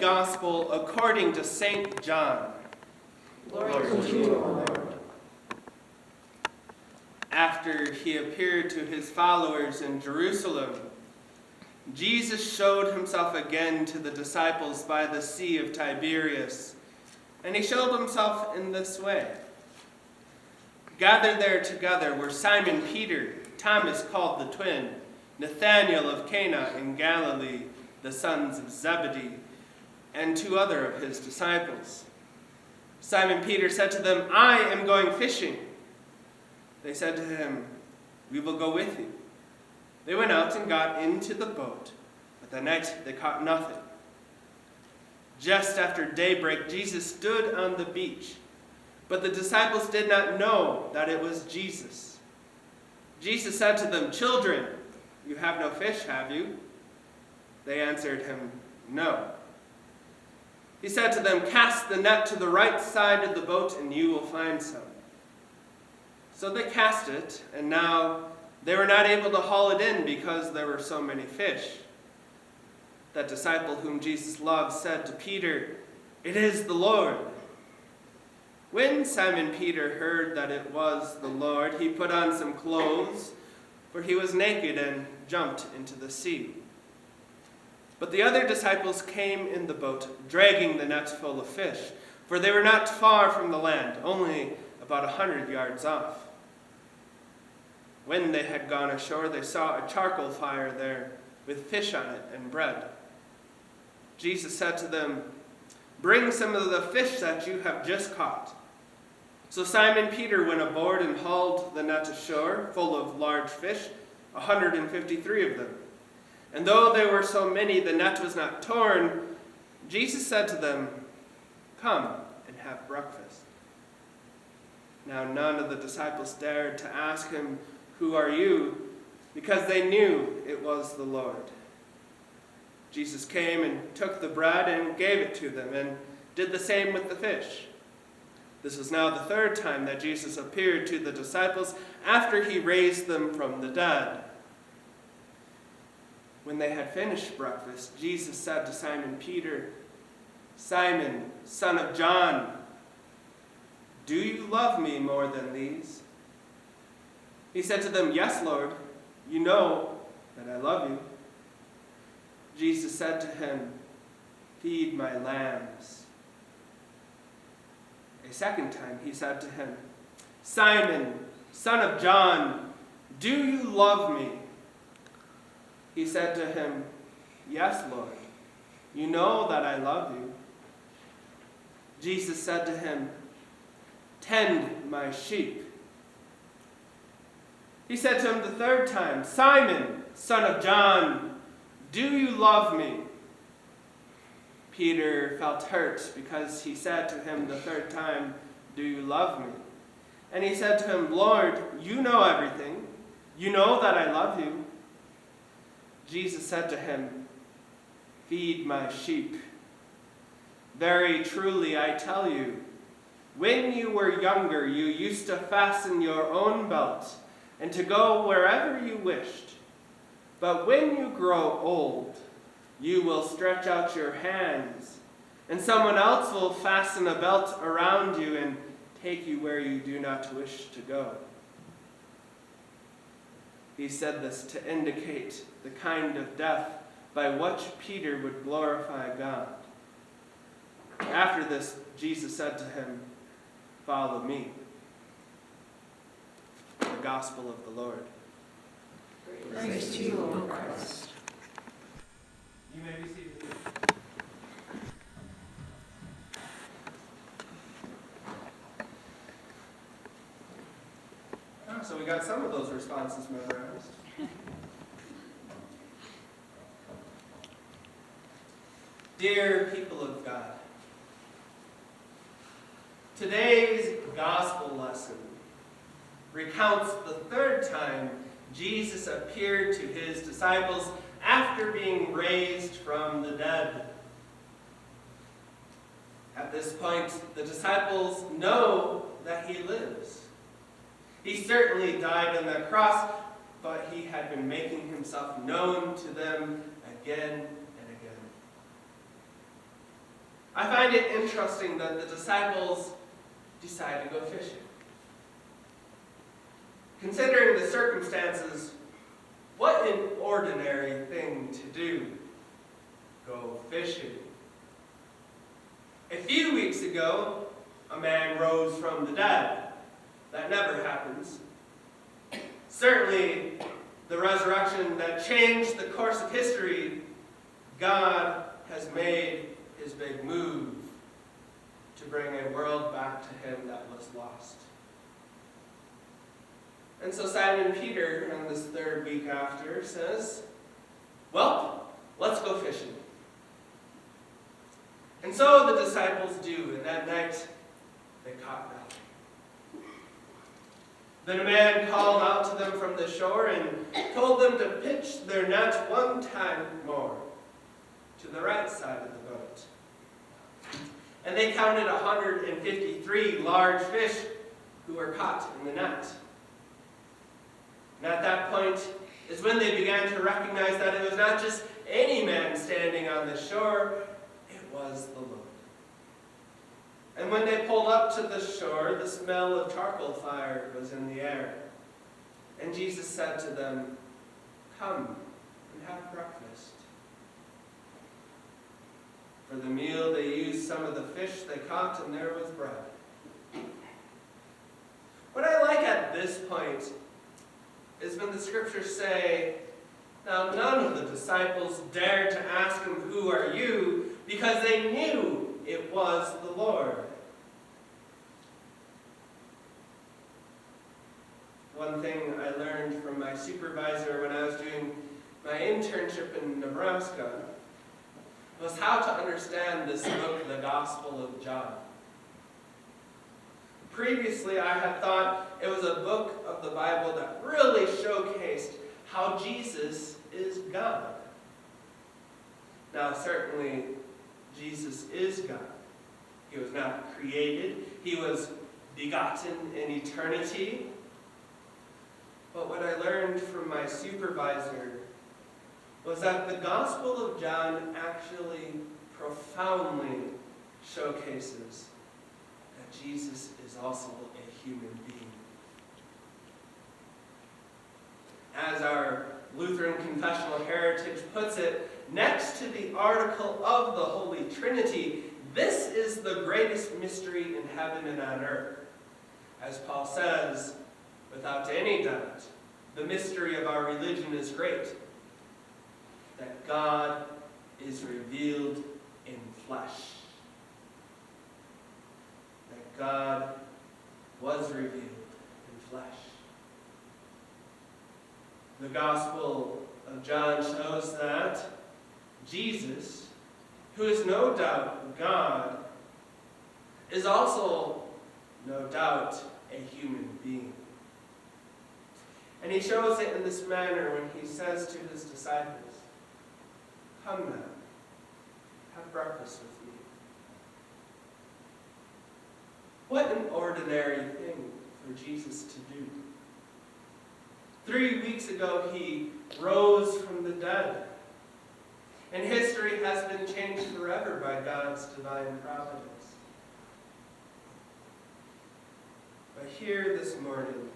Gospel according to St. John. Glory to you, O Lord. After he appeared to his followers in Jerusalem, Jesus showed himself again to the disciples by the Sea of Tiberias, and he showed himself in this way. Gathered there together were Simon Peter, Thomas called the twin, Nathanael of Cana in Galilee, the sons of Zebedee, and two other of his disciples. Simon Peter said to them, "I am going fishing." They said to him, "We will go with you." They went out and got into the boat, but that night they caught nothing. Just after daybreak, Jesus stood on the beach, but the disciples did not know that it was Jesus. Jesus said to them, "Children, you have no fish, have you?" They answered him, "No." He said to them, "Cast the net to the right side of the boat and you will find some." So they cast it, and now they were not able to haul it in because there were so many fish. That disciple whom Jesus loved said to Peter, "It is the Lord." When Simon Peter heard that it was the Lord, he put on some clothes, for he was naked, and jumped into the sea. But the other disciples came in the boat, dragging the nets full of fish, for they were not far from the land, only about 100 yards off. When they had gone ashore, they saw a charcoal fire there, with fish on it and bread. Jesus said to them, "Bring some of the fish that you have just caught." So Simon Peter went aboard and hauled the net ashore, full of large fish, 153 of them. And though there were so many, the net was not torn. Jesus said to them, "Come and have breakfast." Now none of the disciples dared to ask him, "Who are you?" because they knew it was the Lord. Jesus came and took the bread and gave it to them, and did the same with the fish. This was now the third time that Jesus appeared to the disciples after he raised them from the dead. When they had finished breakfast, Jesus said to Simon Peter, "Simon, son of John, do you love me more than these?" He said to them, "Yes, Lord, you know that I love you." Jesus said to him, "Feed my lambs." A second time he said to him, "Simon, son of John, do you love me?" He said to him, "Yes, Lord, you know that I love you." Jesus said to him, "Tend my sheep." He said to him the third time, "Simon, son of John, do you love me?" Peter felt hurt because he said to him the third time, "Do you love me?" And he said to him, "Lord, you know everything. You know that I love you." Jesus said to him, "Feed my sheep. Very truly I tell you, when you were younger, you used to fasten your own belt and to go wherever you wished. But when you grow old, you will stretch out your hands, and someone else will fasten a belt around you and take you where you do not wish to go." He said this to indicate the kind of death by which Peter would glorify God. After this, Jesus said to him, "Follow me." The Gospel of the Lord. Praise to you, O Christ. You may be seated. So we got some of those responses memorized. Dear people of God, today's gospel lesson recounts the third time Jesus appeared to his disciples after being raised from the dead. At this point, the disciples know that he lives. He certainly died on the cross, but he had been making himself known to them again and again. I find it interesting that the disciples decide to go fishing. Considering the circumstances, what an ordinary thing to do. Go fishing. A few weeks ago, a man rose from the dead. That never happens. Certainly, the resurrection that changed the course of history, God has made his big move to bring a world back to him that was lost. And so Simon Peter, on this third week after, says, well, let's go fishing. And so the disciples do, and that night they caught nothing. Then a man called out to them from the shore and told them to pitch their nets one time more to the right side of the boat. And they counted 153 large fish who were caught in the net. And at that point is when they began to recognize that it was not just any man standing on the shore, it was the Lord. And when they pulled up to the shore, the smell of charcoal fire was in the air. And Jesus said to them, "Come and have breakfast." For the meal they used some of the fish they caught, and there was bread. What I like at this point is when the scriptures say, now none of the disciples dared to ask him, "Who are you?" because they knew it was the Lord. One thing I learned from my supervisor when I was doing my internship in Nebraska was how to understand this book, the Gospel of John. Previously, I had thought it was a book of the Bible that really showcased how Jesus is God. Now, certainly, Jesus is God. He was not created. He was begotten in eternity. But what I learned from my supervisor was that the Gospel of John actually profoundly showcases that Jesus is also a human being. As our Lutheran confessional heritage puts it, next to the article of the Holy Trinity, this is the greatest mystery in heaven and on earth. As Paul says, without any doubt, the mystery of our religion is great, that God is revealed in flesh. That God was revealed in flesh. The Gospel of John shows that Jesus, who is no doubt God, is also no doubt a human being. And he shows it in this manner when he says to his disciples, "Come now, have breakfast with me." What an ordinary thing for Jesus to do. 3 weeks ago, he rose from the dead. And history has been changed forever by God's divine providence. But here this morning,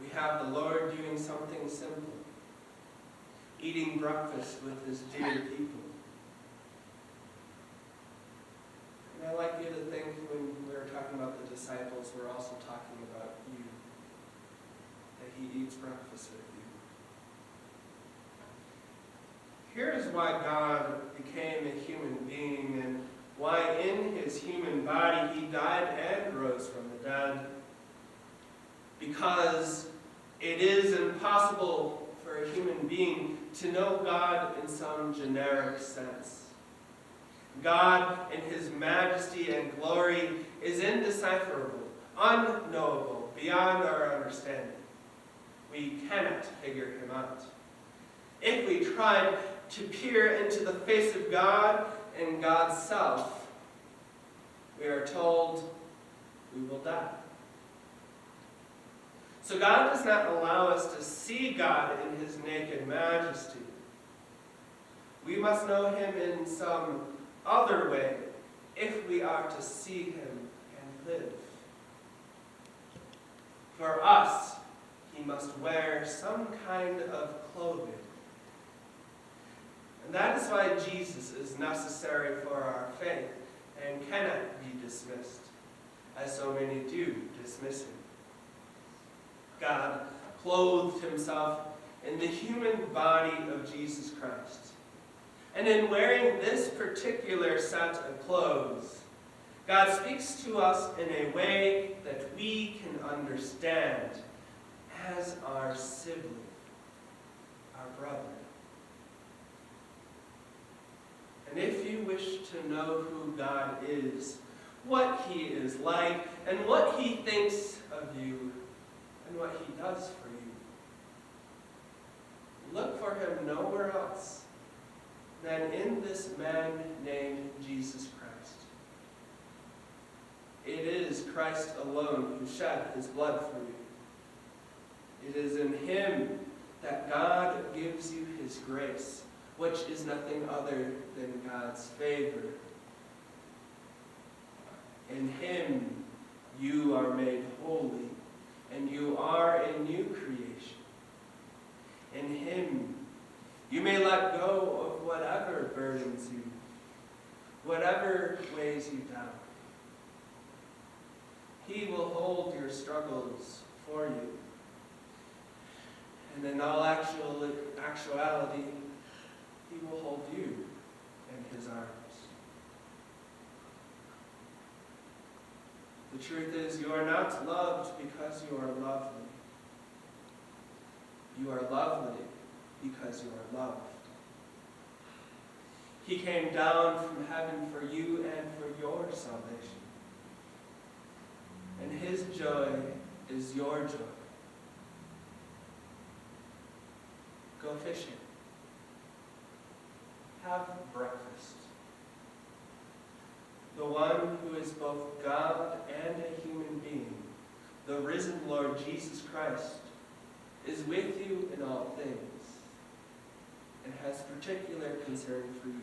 we have the Lord doing something simple, eating breakfast with his dear people. And I like you to think when we're talking about the disciples, we're also talking about you, that he eats breakfast with you. Here's why God became a human being and why in his human body he died and rose from the dead. Because it is impossible for a human being to know God in some generic sense. God in his majesty and glory is indecipherable, unknowable, beyond our understanding. We cannot figure him out. If we tried to peer into the face of God and God's self, we are told we will die. So God does not allow us to see God in his naked majesty. We must know him in some other way if we are to see him and live. For us, he must wear some kind of clothing. And that is why Jesus is necessary for our faith and cannot be dismissed, as so many do dismiss him. God clothed himself in the human body of Jesus Christ. And in wearing this particular set of clothes, God speaks to us in a way that we can understand as our sibling, our brother. And if you wish to know who God is, what he is like, and what he thinks of you, and what he does for you, look for him nowhere else than in this man named Jesus Christ. It is Christ alone who shed his blood for you. It is in him that God gives you his grace, which is nothing other than God's favor. In him you are made holy, and you are a new creation. In him you may let go of whatever burdens you, whatever weighs you down. He will hold your struggles for you. And in all actuality, he will hold you in his arms. The truth is, you are not loved because you are lovely. You are lovely because you are loved. He came down from heaven for you and for your salvation. And his joy is your joy. Go fishing. Have breakfast. The one who is both God and a human being, the risen Lord Jesus Christ, is with you in all things and has particular concern for you.